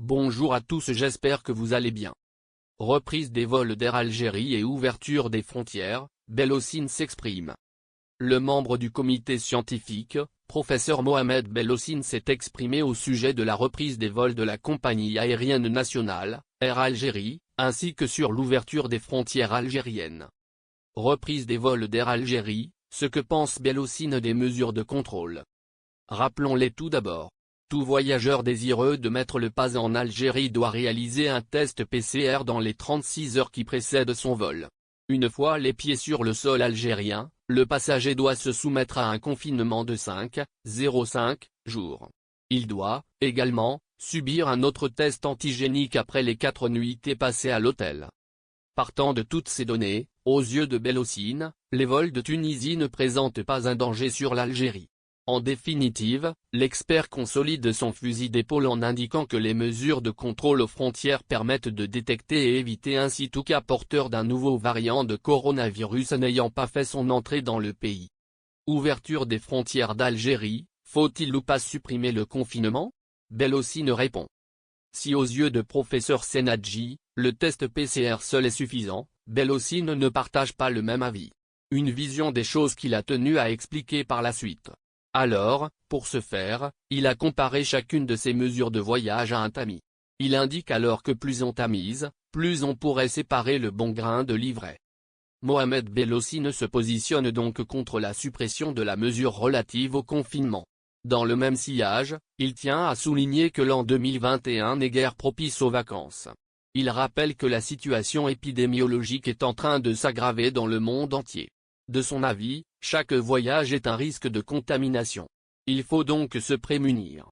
Bonjour à tous, j'espère que vous allez bien. Reprise des vols d'Air Algérie et ouverture des frontières, Belhosseine s'exprime. Le membre du comité scientifique, professeur Mohamed Belhosseine s'est exprimé au sujet de la reprise des vols de la compagnie aérienne nationale, Air Algérie, ainsi que sur l'ouverture des frontières algériennes. Reprise des vols d'Air Algérie, ce que pense Belhosseine des mesures de contrôle. Rappelons-les tout d'abord. Tout voyageur désireux de mettre le pas en Algérie doit réaliser un test PCR dans les 36 heures qui précèdent son vol. Une fois les pieds sur le sol algérien, le passager doit se soumettre à un confinement de 5 jours. Il doit, également, subir un autre test antigénique après les 4 nuitées passées à l'hôtel. Partant de toutes ces données, aux yeux de Belhosseine, les vols de Tunisie ne présentent pas un danger sur l'Algérie. En définitive, l'expert consolide son fusil d'épaule en indiquant que les mesures de contrôle aux frontières permettent de détecter et éviter ainsi tout cas porteur d'un nouveau variant de coronavirus n'ayant pas fait son entrée dans le pays. Ouverture des frontières d'Algérie, faut-il ou pas supprimer le confinement? Belhosseine répond. Si aux yeux de professeur Senadji, le test PCR seul est suffisant, Belhosseine ne partage pas le même avis. Une vision des choses qu'il a tenu à expliquer par la suite. Alors, pour ce faire, il a comparé chacune de ces mesures de voyage à un tamis. Il indique alors que plus on tamise, plus on pourrait séparer le bon grain de l'ivraie. Mohamed Belhosseine se positionne donc contre la suppression de la mesure relative au confinement. Dans le même sillage, il tient à souligner que l'an 2021 n'est guère propice aux vacances. Il rappelle que la situation épidémiologique est en train de s'aggraver dans le monde entier. De son avis, chaque voyage est un risque de contamination. Il faut donc se prémunir.